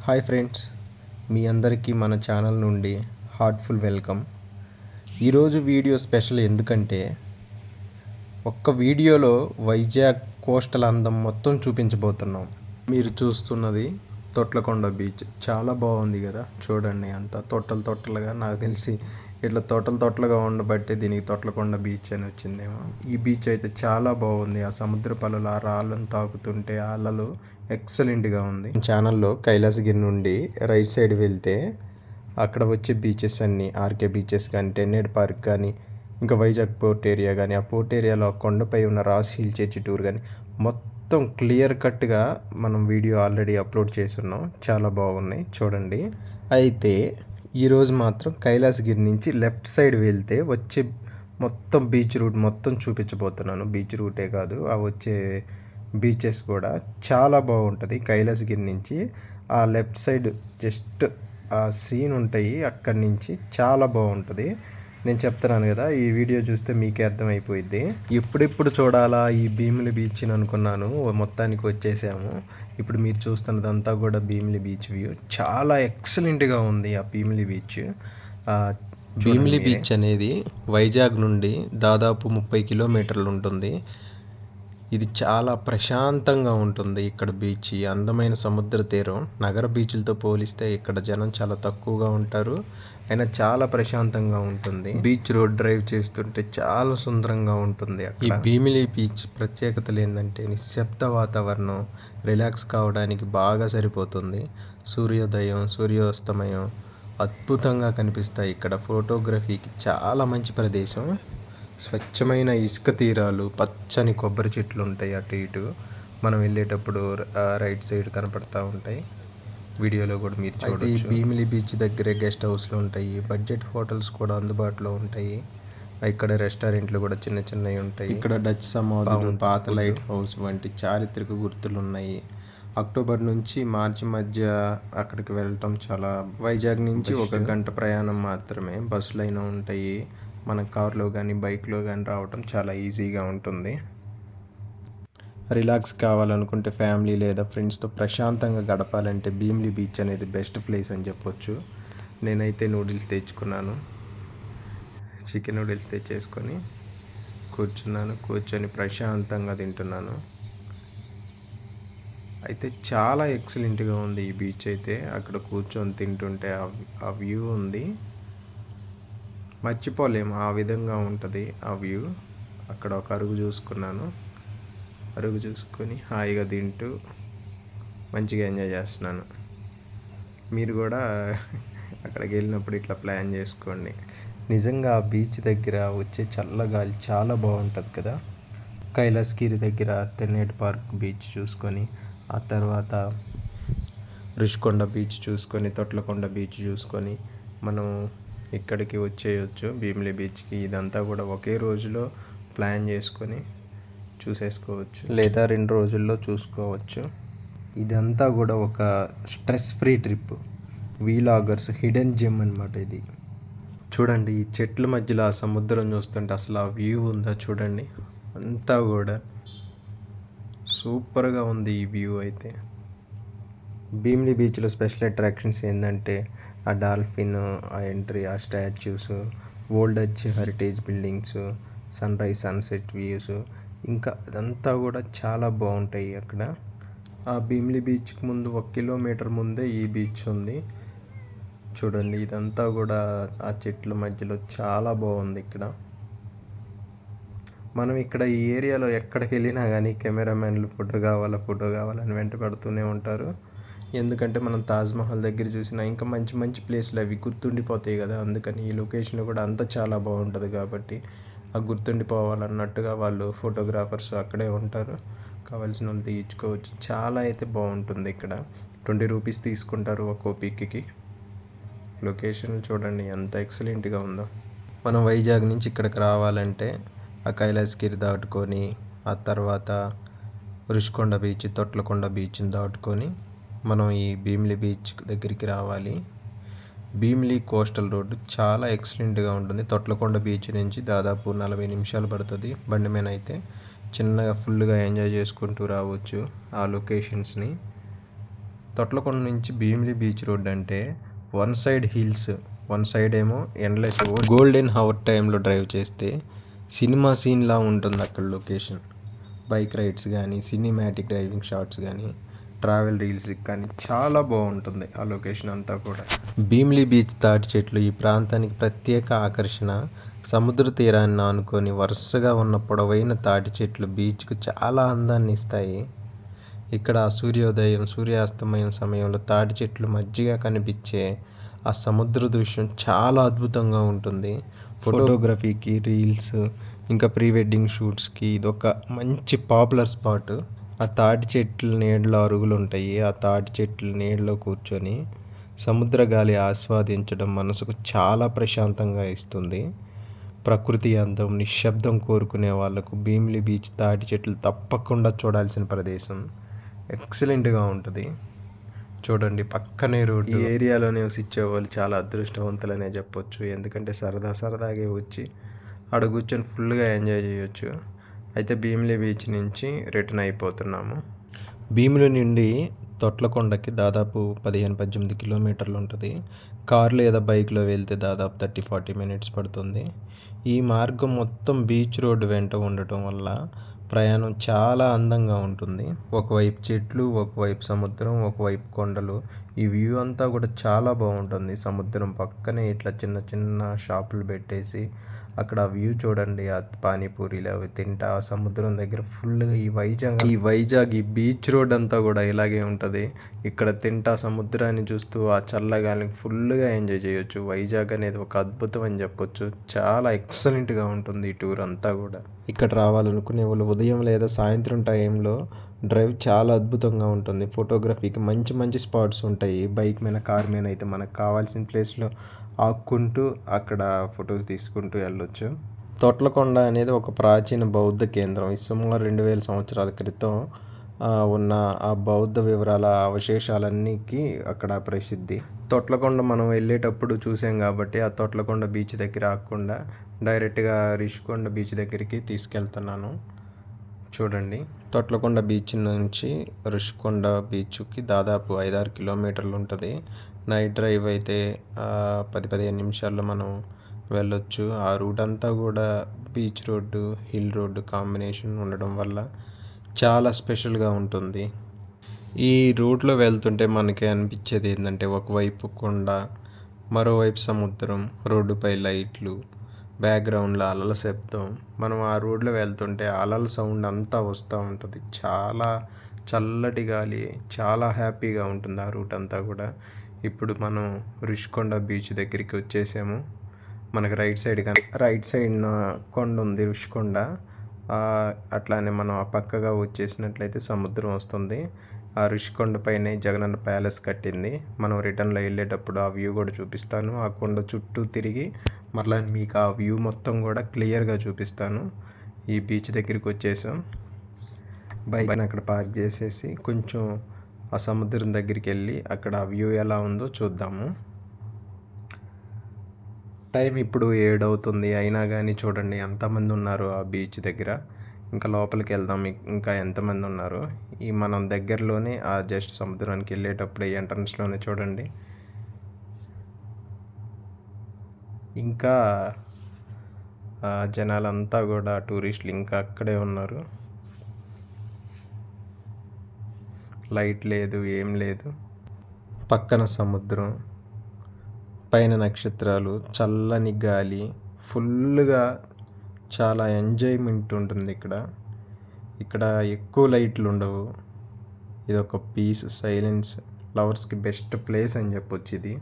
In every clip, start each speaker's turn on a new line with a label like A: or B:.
A: Hi friends, మీ అందరికీ మన channel నుండి హార్ట్ఫుల్ వెల్కమ్. ఈరోజు వీడియో స్పెషల్ ఎందుకంటే ఒక్క వీడియోలో వైజాగ్ కోస్టల్ అందం మొత్తం చూపించబోతున్నాం. మీరు చూస్తున్నది తొట్లకొండ బీచ్. చాలా బాగుంది కదా, చూడండి. అంతా తొట్టలుగా, నాకు తెలిసి ఇట్లా తొట్టలుగా ఉండబట్టి దీనికి తొట్లకొండ బీచ్ అని వచ్చిందేమో. ఈ బీచ్ అయితే చాలా బాగుంది. ఆ సముద్ర పల్లలు ఆ రాళ్ళను తాకుతుంటే ఆ అలలు ఎక్సలెంట్గా ఉంది. ఛానల్లో కైలాసగిరి నుండి రైట్ సైడ్ వెళ్తే అక్కడ వచ్చే బీచెస్ అన్నీ ఆర్కే బీచెస్ కానీ, టెన్నెడ్ పార్క్ కానీ, ఇంకా వైజాగ్ పోర్ట్ ఏరియా కానీ, ఆ పోర్ట్ ఏరియాలో కొండపై ఉన్న రాస్ హిల్ చర్చి టూర్ కానీ మొత్తం క్లియర్ కట్గా మనం వీడియో ఆల్రెడీ అప్లోడ్ చేస్తున్నాం. చాలా బాగున్నాయి, చూడండి. అయితే ఈరోజు మాత్రం కైలాసగిరి నుంచి లెఫ్ట్ సైడ్ వెళ్తే వచ్చే మొత్తం బీచ్ రూట్ మొత్తం చూపించబోతున్నాను. బీచ్ రూటే కాదు, ఆ వచ్చే బీచెస్ కూడా చాలా బాగుంటుంది. కైలాసగిరి నుంచి ఆ లెఫ్ట్ సైడ్ జస్ట్ ఆ సీన్ ఉంటాయి, అక్కడి నుంచి చాలా బాగుంటుంది. నేను చెప్తున్నాను కదా, ఈ వీడియో చూస్తే మీకే అర్థమైపోయింది. ఎప్పుడెప్పుడు చూడాలా ఈ భీమిలి బీచ్ని అనుకున్నాను. మొత్తానికి వచ్చేసాము. ఇప్పుడు మీరు చూస్తున్నదంతా కూడా భీమిలి బీచ్ వ్యూ. చాలా ఎక్సలెంట్గా ఉంది ఆ భీమిలి బీచ్. భీమిలి బీచ్ అనేది వైజాగ్ నుండి దాదాపు 30 కిలోమీటర్లు ఉంటుంది. ఇది చాలా ప్రశాంతంగా ఉంటుంది. ఇక్కడ బీచ్ అందమైన సముద్ర తీరం. నగర బీచ్లతో పోలిస్తే ఇక్కడ జనం చాలా తక్కువగా ఉంటారు, అయినా చాలా ప్రశాంతంగా ఉంటుంది. బీచ్ రోడ్ డ్రైవ్ చేస్తుంటే చాలా సుందరంగా ఉంటుంది. ఈ భీమిలి బీచ్ ప్రత్యేకతలు ఏంటంటే నిశ్శబ్ద వాతావరణం, రిలాక్స్ కావడానికి బాగా సరిపోతుంది. సూర్యోదయం, సూర్యాస్తమయం అద్భుతంగా కనిపిస్తాయి. ఇక్కడ ఫోటోగ్రఫీకి చాలా మంచి ప్రదేశం. స్వచ్ఛమైన ఇసుక తీరాలు, పచ్చని కొబ్బరి చెట్లు ఉంటాయి అటు ఇటు. మనం వెళ్ళేటప్పుడు రైట్ సైడ్ కనపడతా ఉంటాయి. వీడియోలో కూడా మీరు చూడొచ్చు. ఈ భీమిలి బీచ్ దగ్గరే గెస్ట్ హౌస్లు ఉంటాయి, బడ్జెట్ హోటల్స్ కూడా అందుబాటులో ఉంటాయి. ఇక్కడ రెస్టారెంట్లు కూడా చిన్న చిన్నవి ఉంటాయి. ఇక్కడ డచ్ సమాధులు, పాత లైట్ హౌస్ వంటి చారిత్రక గుర్తులు ఉన్నాయి. అక్టోబర్ నుంచి మార్చి మధ్య అక్కడికి వెళ్ళటం చాలా, వైజాగ్ నుంచి 1 గంట ప్రయాణం మాత్రమే. బస్సులు అయినా ఉంటాయి. మన కార్లో కానీ బైక్లో కానీ రావటం చాలా ఈజీగా ఉంటుంది. రిలాక్స్ కావాలనుకుంటే ఫ్యామిలీ లేదా ఫ్రెండ్స్తో ప్రశాంతంగా గడపాలంటే భీమిలి బీచ్ అనేది బెస్ట్ ప్లేస్ అని చెప్పొచ్చు. నేనైతే నూడిల్స్ తెచ్చుకున్నాను, చికెన్ నూడిల్స్ తెచ్చేసుకొని కూర్చొని ప్రశాంతంగా తింటున్నాను. అయితే చాలా ఎక్సలెంట్గా ఉంది ఈ బీచ్ అయితే. అక్కడ కూర్చొని తింటుంటే ఆ వ్యూ ఉంది, మర్చిపోలేము. ఆ విధంగా ఉంటుంది ఆ వ్యూ. అక్కడ ఒక అరుగు చూసుకున్నాను, అరుగు చూసుకొని హాయిగా తింటూ మంచిగా ఎంజాయ్ చేస్తున్నాను. మీరు కూడా అక్కడికి వెళ్ళినప్పుడు ఇట్లా ప్లాన్ చేసుకోండి. నిజంగా ఆ బీచ్ దగ్గర వచ్చే చల్లగాలి చాలా బాగుంటుంది కదా. కైలాసగిరి దగ్గర తెన్నేటి పార్క్ బీచ్ చూసుకొని, ఆ తర్వాత రుషికొండ బీచ్ చూసుకొని, తొట్లకొండ బీచ్ చూసుకొని మనం ఇక్కడికి వచ్చేయచ్చు భీమిలి బీచ్కి. ఇదంతా కూడా ఒకే రోజులో ప్లాన్ చేసుకొని చూసేసుకోవచ్చు, లేదా 2 రోజుల్లో చూసుకోవచ్చు. ఇదంతా కూడా ఒక stress free trip. Vloggers hidden gem అనమాట ఇది. చూడండి, ఈ చెట్ల మధ్యలో ఆ సముద్రం చూస్తుంటే అసలు ఆ వ్యూ ఉందా చూడండి. అంతా కూడా సూపర్గా ఉంది ఈ వ్యూ అయితే. భీమిలి బీచ్లో స్పెషల్ అట్రాక్షన్స్ ఏంటంటే ఆ డాల్ఫిన్, ఆ ఎంట్రీ, ఆ statues, old Dutch heritage buildings, sunrise sunset views, ఇంకా అదంతా కూడా చాలా బాగుంటాయి అక్కడ. ఆ భీమిలి బీచ్కి ముందు 1 కిలోమీటర్ ముందే ఈ బీచ్ ఉంది. చూడండి, ఇదంతా కూడా ఆ చెట్ల మధ్యలో చాలా బాగుంది ఇక్కడ. మనం ఇక్కడ ఈ ఏరియాలో ఎక్కడికి వెళ్ళినా కానీ కెమెరామెన్లు ఫోటో కావాలని వెంట పడుతూనే ఉంటారు. ఎందుకంటే మనం తాజ్మహల్ దగ్గర చూసినా ఇంకా మంచి మంచి ప్లేస్లు అవి గుర్తుండిపోతాయి కదా. అందుకని ఈ లొకేషన్ కూడా అంతా చాలా బాగుంటుంది కాబట్టి ఆ గుర్తుండిపోవాలన్నట్టుగా వాళ్ళు ఫోటోగ్రాఫర్స్ అక్కడే ఉంటారు. కావాల్సిన వాళ్ళు తీయించుకోవచ్చు. చాలా అయితే బాగుంటుంది ఇక్కడ. 20 రూపీస్ తీసుకుంటారు ఒక్కో పిక్కి. లొకేషన్ చూడండి ఎంత ఎక్సలెంట్గా ఉందో. మనం వైజాగ్ నుంచి ఇక్కడికి రావాలంటే ఆ కైలాసగిరి దాటుకొని, ఆ తర్వాత రుషికొండ బీచ్, తొట్లకొండ బీచ్ని దాటుకొని మనం ఈ భీమిలి బీచ్ దగ్గరికి రావాలి. భీమిలి కోస్టల్ రోడ్డు చాలా ఎక్సలెంట్గా ఉంటుంది. తొట్లకొండ బీచ్ నుంచి దాదాపు 40 నిమిషాలు పడుతుంది బండి మీద అయితే. చిన్నగా ఫుల్గా ఎంజాయ్ చేసుకుంటూ రావచ్చు ఆ లొకేషన్స్ని. తొట్లకొండ నుంచి భీమిలి బీచ్ రోడ్ అంటే one side hills, one side ఏమో ఎండ్లెస్ గోల్డెన్ హవర్ టైంలో డ్రైవ్ చేస్తే సినిమా సీన్లా ఉంటుంది అక్కడ లొకేషన్. బైక్ రైడ్స్ కానీ, సినిమాటిక్ డ్రైవింగ్ షాట్స్ కానీ, ట్రావెల్ రీల్స్కి కానీ చాలా బాగుంటుంది ఆ లొకేషన్ అంతా కూడా. భీమిలి బీచ్ తాటి చెట్లు ఈ ప్రాంతానికి ప్రత్యేక ఆకర్షణ. సముద్ర తీరాన్ని ఆనుకొని వరుసగా ఉన్న పొడవైన తాటి చెట్లు బీచ్కు చాలా అందాన్ని ఇస్తాయి. ఇక్కడ సూర్యోదయం, సూర్యాస్తమయం సమయంలో తాటి చెట్లు మధ్యగా కనిపించే ఆ సముద్ర దృశ్యం చాలా అద్భుతంగా ఉంటుంది. ఫోటోగ్రఫీకి, రీల్స్, ఇంకా ప్రీ వెడ్డింగ్ షూట్స్కి ఇదొక మంచి పాపులర్ స్పాట్. ఆ తాటి చెట్ల నీడలో అరుగులు ఉంటాయి. ఆ తాటి చెట్ల నీడలో కూర్చొని సముద్ర గాలి ఆస్వాదించడం మనసుకు చాలా ప్రశాంతంగా ఇస్తుంది. ప్రకృతి అందం, నిశ్శబ్దం కోరుకునే వాళ్ళకు భీమిలి బీచ్ తాటి చెట్లు తప్పకుండా చూడాల్సిన ప్రదేశం. ఎక్సలెంట్గా ఉంటుంది. చూడండి పక్కనే రోడ్డు. ఈ ఏరియాలో నివసించే వాళ్ళు చాలా అదృష్టవంతులనే చెప్పొచ్చు. ఎందుకంటే సరదాగా వచ్చి ఆడ కూర్చొని ఫుల్గా ఎంజాయ్ చేయొచ్చు. అయితే భీమిలి బీచ్ నుంచి రిటర్న్ అయిపోతున్నాము. భీమిలి నుండి తొట్లకొండకి దాదాపు 15-18 కిలోమీటర్లు ఉంటుంది. కార్ లేదా బైక్లో వెళ్తే దాదాపు 30-40 మినిట్స్ పడుతుంది. ఈ మార్గం మొత్తం బీచ్ రోడ్డు వెంట ఉండటం వల్ల ప్రయాణం చాలా అందంగా ఉంటుంది. ఒకవైపు చెట్లు, ఒకవైపు సముద్రం, ఒకవైపు కొండలు. ఈ వ్యూ అంతా కూడా చాలా బాగుంటుంది. సముద్రం పక్కనే ఇట్లా చిన్న చిన్న షాపులు పెట్టేసి అక్కడ వ్యూ చూడండి. ఆ పానీపూరీలు అవి తింటా సముద్రం దగ్గర ఫుల్గా ఈ వైజాగ్ ఈ బీచ్ రోడ్ అంతా కూడా ఇలాగే ఉంటుంది. ఇక్కడ తింటా సముద్రాన్ని చూస్తూ ఆ చల్లగాలిని ఫుల్గా ఎంజాయ్ చేయొచ్చు. వైజాగ్ అనేది ఒక అద్భుతం అని చెప్పొచ్చు. చాలా ఎక్సలెంట్గా ఉంటుంది ఈ టూర్ అంతా కూడా. ఇక్కడ రావాలనుకునే వాళ్ళు ఉదయం లేదా సాయంత్రం టైంలో డ్రైవ్ చాలా అద్భుతంగా ఉంటుంది. ఫోటోగ్రఫీకి మంచి మంచి స్పాట్స్ ఉంటాయి. బైక్ మీద, కార్ మీద అయితే మనకు కావాల్సిన ప్లేస్లో ఆక్కుంటూ అక్కడ ఫొటోస్ తీసుకుంటూ వెళ్ళొచ్చు. తొట్లకొండ అనేది ఒక ప్రాచీన బౌద్ధ కేంద్రం. ఈ సుమారు 2000 సంవత్సరాల క్రితం ఉన్న ఆ బౌద్ధ వివరాల అవశేషాలన్నీకి అక్కడ ప్రసిద్ధి. తొట్లకొండ మనం వెళ్ళేటప్పుడు చూసాం కాబట్టి ఆ తొట్లకొండ బీచ్ దగ్గర ఆగకుండా డైరెక్ట్గా రిషికొండ బీచ్ దగ్గరికి తీసుకెళ్తున్నాను. చూడండి తొట్లకొండ బీచ్ నుంచి రిషికొండ బీచ్కి దాదాపు 5-6 కిలోమీటర్లు ఉంటుంది. నైట్ డ్రైవ్ అయితే 10-15 నిమిషాల్లో మనం వెళ్ళొచ్చు. ఆ రూట్ అంతా కూడా beach road, hill road combination ఉండడం వల్ల చాలా స్పెషల్గా ఉంటుంది. ఈ రూట్లో వెళ్తుంటే మనకి అనిపించేది ఏంటంటే ఒకవైపు కొండ, మరోవైపు సముద్రం, రోడ్డుపై లైట్లు, బ్యాక్గ్రౌండ్లో అలల శబ్దం. మనం ఆ రోడ్లో వెళ్తుంటే అలల సౌండ్ అంతా వస్తూ ఉంటుంది. చాలా చల్లటి గాలి, చాలా హ్యాపీగా ఉంటుంది ఆ రూట్ అంతా కూడా. ఇప్పుడు మనం రిషికొండ బీచ్ దగ్గరికి వచ్చేసాము. మనకు రైట్ సైడ్ కొండ ఉంది రిషికొండ. అట్లానే మనం ఆ పక్కగా వచ్చేసినట్లయితే సముద్రం వస్తుంది. ఆ రిషికొండ పైనే జగనన్న ప్యాలెస్ కట్టింది. మనం రిటర్న్లో వెళ్ళేటప్పుడు ఆ వ్యూ కూడా చూపిస్తాను. ఆ కొండ చుట్టూ తిరిగి మరలా మీకు ఆ వ్యూ మొత్తం కూడా క్లియర్గా చూపిస్తాను. ఈ బీచ్ దగ్గరికి వచ్చేసాం. బైక్ని అక్కడ పార్క్ చేసేసి కొంచెం ఆ సముద్రం దగ్గరికి వెళ్ళి అక్కడ ఆ వ్యూ ఎలా ఉందో చూద్దాము. టైం ఇప్పుడు 7 అవుతుంది. అయినా కానీ చూడండి ఎంతమంది ఉన్నారు ఆ బీచ్ దగ్గర. ఇంకా లోపలికి వెళ్దాం, ఇంకా ఎంతమంది ఉన్నారు. ఈ మనం దగ్గరలోనే ఆ జస్ట్ సముద్రానికి వెళ్ళేటప్పుడు ఎంట్రన్స్లోనే చూడండి ఇంకా జనాలంతా కూడా టూరిస్టులు ఇంకా అక్కడే ఉన్నారు. లైట్ లేదు, ఏం లేదు. పక్కన సముద్రం, పైన నక్షత్రాలు, చల్లని గాలి, ఫుల్గా చాలా ఎంజాయ్మెంట్ ఉంటుంది ఇక్కడ ఎక్కువ లైట్లు ఉండవు. ఇది ఒక పీస్, సైలెన్స్ లవర్స్కి బెస్ట్ ప్లేస్ అని చెప్పొచ్చు ఇది.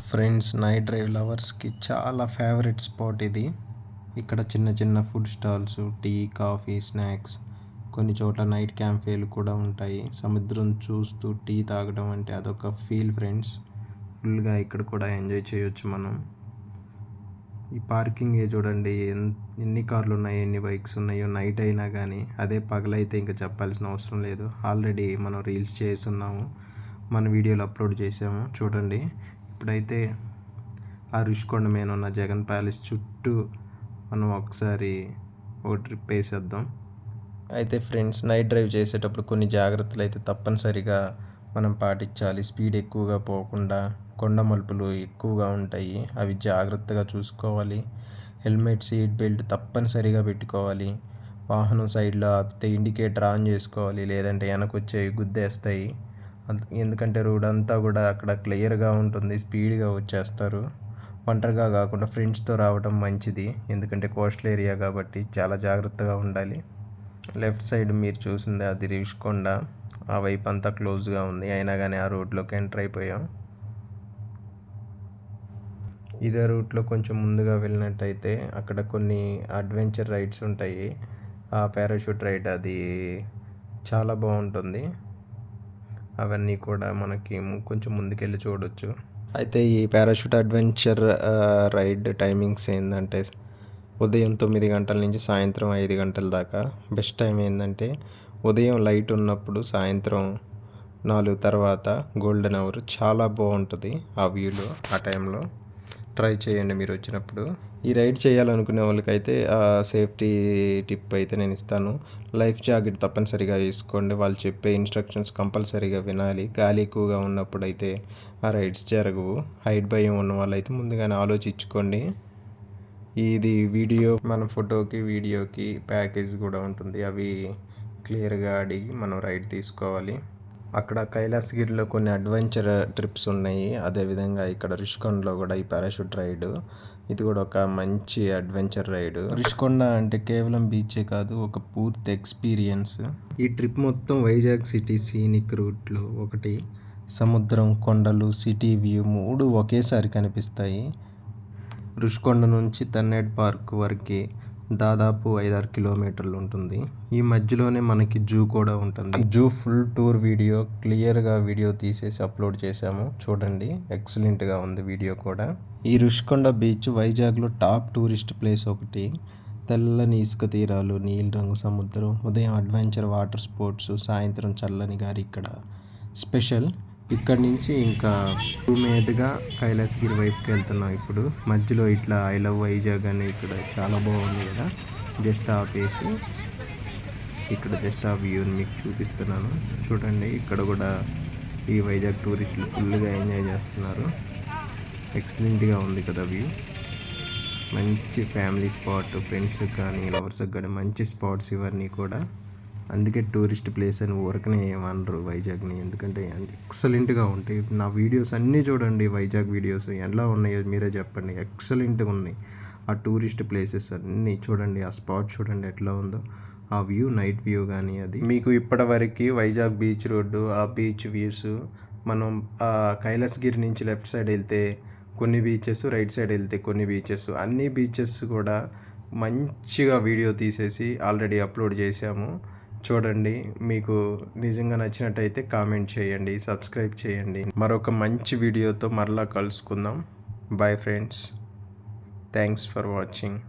A: ఫ్రెండ్స్, నైట్ డ్రైవ్ లవర్స్కి చాలా ఫేవరెట్ స్పాట్ ఇది. ఇక్కడ చిన్న చిన్న food stalls, tea, coffee, snacks, కొన్ని చోట్ల నైట్ క్యాంఫేలు కూడా ఉంటాయి. సముద్రం చూస్తూ టీ తాగడం అంటే అదొక ఫీల్ ఫ్రెండ్స్. ఫుల్గా ఇక్కడ కూడా ఎంజాయ్ చేయొచ్చు మనం. ఈ పార్కింగ్ చూడండి, ఎన్ని కార్లు ఉన్నాయి, ఎన్ని బైక్స్ ఉన్నాయో. నైట్ అయినా కానీ, అదే పగలైతే ఇంకా చెప్పాల్సిన అవసరం లేదు. ఆల్రెడీ మనం రీల్స్ చేస్తున్నాము, మన వీడియోలు అప్లోడ్ చేసాము చూడండి. ఇప్పుడైతే ఆ రిషికొండ మీద ఉన్న జగన్ ప్యాలెస్ చుట్టూ మనం ఒకసారి ఒక ట్రిప్ వేసేద్దాం. అయితే ఫ్రెండ్స్, నైట్ డ్రైవ్ చేసేటప్పుడు కొన్ని జాగ్రత్తలు అయితే తప్పనిసరిగా మనం పాటించాలి. స్పీడ్ ఎక్కువగా పోకుండా, కొండ మలుపులు ఎక్కువగా ఉంటాయి, అవి జాగ్రత్తగా చూసుకోవాలి. హెల్మెట్, సీట్ బెల్ట్ తప్పనిసరిగా పెట్టుకోవాలి. వాహనం సైడ్లో ఆపితే ఇండికేటర్ ఆన్ చేసుకోవాలి, లేదంటే వెనకొచ్చేవి గుద్దేస్తాయి. ఎందుకంటే రోడ్ అంతా కూడా అక్కడ క్లియర్గా ఉంటుంది, స్పీడ్గా వచ్చేస్తారు. ఒంటరిగా కాకుండా ఫ్రెండ్స్తో రావడం మంచిది, ఎందుకంటే కోస్టల్ ఏరియా కాబట్టి చాలా జాగ్రత్తగా ఉండాలి. లెఫ్ట్ సైడ్ మీరు చూసింది అది రిషికొండ, ఆ వైపు అంతా క్లోజ్గా ఉంది, అయినా కానీ ఆ రోడ్లోకి ఎంటర్ అయిపోయాం. ఇదే రూట్లో కొంచెం ముందుగా వెళ్ళినట్టయితే అక్కడ కొన్ని అడ్వెంచర్ రైడ్స్ ఉంటాయి. ఆ పారాషూట్ రైడ్ అది చాలా బాగుంటుంది. అవన్నీ కూడా మనకి కొంచెం ముందుకెళ్ళి చూడొచ్చు. అయితే ఈ పారాషూట్ అడ్వెంచర్ రైడ్ టైమింగ్స్ ఏంటంటే ఉదయం 9 గంటల నుంచి సాయంత్రం 5 గంటల దాకా. బెస్ట్ టైం ఏంటంటే ఉదయం లైట్ ఉన్నప్పుడు, సాయంత్రం 4 తర్వాత గోల్డెన్ అవర్, చాలా బాగుంటుంది ఆ వ్యూలో. ఆ టైంలో ట్రై చేయండి మీరు వచ్చినప్పుడు. ఈ రైడ్ చేయాలనుకునే వాళ్ళకైతే సేఫ్టీ టిప్ అయితే నేను ఇస్తాను. లైఫ్ జాకెట్ తప్పనిసరిగా వేసుకోండి. వాళ్ళు చెప్పే ఇన్స్ట్రక్షన్స్ కంపల్సరీగా వినాలి. గాలి ఎక్కువగా ఉన్నప్పుడు అయితే ఆ రైడ్స్ జరగవు. హైట్ భయం ఉన్న వాళ్ళైతే ముందుగానే ఆలోచించుకోండి. ఇది వీడియో, మన ఫోటోకి వీడియోకి ప్యాకేజ్ కూడా ఉంటుంది, అవి క్లియర్గా అడిగి మనం రైడ్ తీసుకోవాలి. అక్కడ కైలాసగిరిలో కొన్ని అడ్వెంచర్ ట్రిప్స్ ఉన్నాయి, అదేవిధంగా ఇక్కడ రిషికొండలో కూడా ఈ పారాషూట్ రైడ్, ఇది కూడా ఒక మంచి అడ్వెంచర్ రైడ్. రిషికొండ అంటే కేవలం బీచే కాదు, ఒక పూర్తి ఎక్స్పీరియన్స్. ఈ ట్రిప్ మొత్తం వైజాగ్ సిటీ సీనిక్ రూట్లో ఒకటి. సముద్రం, కొండలు, సిటీ వ్యూ 3 ఒకేసారి కనిపిస్తాయి. రుషికొండ నుంచి తన్నేడ్ పార్క్ వరకు దాదాపు 5-6 కిలోమీటర్లు ఉంటుంది. ఈ మధ్యలోనే మనకి జూ కూడా ఉంటుంది. జూ ఫుల్ టూర్ వీడియో క్లియర్గా వీడియో తీసేసి అప్లోడ్ చేశాము, చూడండి. ఎక్సలెంట్గా ఉంది వీడియో కూడా. ఈ రుషికొండ బీచ్ వైజాగ్లో టాప్ టూరిస్ట్ ప్లేస్ ఒకటి. తెల్లని ఇసుక తీరాలు, నీలి రంగు సముద్రం, ఉదయం అడ్వెంచర్ వాటర్ స్పోర్ట్స్, సాయంత్రం చల్లని గారి ఇక్కడ స్పెషల్. ఇక్కడి నుంచి ఇంకా మీదుగా కైలాసగిరి వైపుకి వెళ్తున్నాం. ఇప్పుడు మధ్యలో ఇట్లా ఐ లవ్ వైజాగ్ అని ఇక్కడ చాలా బాగుంది కదా. జస్ట్ ఆపేసి ఇక్కడ జస్ట్ ఆ వ్యూని మీకు చూపిస్తున్నాను, చూడండి. ఇక్కడ కూడా ఈ వైజాగ్ టూరిస్టులు ఫుల్గా ఎంజాయ్ చేస్తున్నారు. ఎక్సలెంట్గా ఉంది కదా వ్యూ. మంచి ఫ్యామిలీ స్పాట్, ఫ్రెండ్స్కి కానీ లవర్స్కి కానీ మంచి స్పాట్స్ ఇవన్నీ కూడా. అందుకే టూరిస్ట్ ప్లేస్ అని ఊరకనే ఏమనరు వైజాగ్ని, ఎందుకంటే ఎక్సలెంట్గా ఉంటాయి. నా వీడియోస్ అన్నీ చూడండి, వైజాగ్ వీడియోస్ ఎలా ఉన్నాయో మీరే చెప్పండి. ఎక్సలెంట్గా ఉన్నాయి ఆ టూరిస్ట్ ప్లేసెస్ అన్నీ. చూడండి ఆ స్పాట్, చూడండి ఎట్లా ఉందో ఆ వ్యూ, నైట్ వ్యూ కానీ. అది మీకు ఇప్పటివరకు వైజాగ్ బీచ్ రోడ్డు, ఆ బీచ్ వ్యూస్. మనం కైలాసగిరి నుంచి లెఫ్ట్ సైడ్ వెళ్తే కొన్ని బీచెస్, రైట్ సైడ్ వెళ్తే కొన్ని బీచెస్, అన్ని బీచెస్ కూడా మంచిగా వీడియో తీసేసి ఆల్రెడీ అప్లోడ్ చేశాము, చూడండి. మీకు నిజంగా నచ్చినట్టయితే కామెంట్ చేయండి, సబ్స్క్రైబ్ చేయండి. మరొక మంచి వీడియోతో మరలా కలుసుకుందాం. Bye friends, thanks for watching.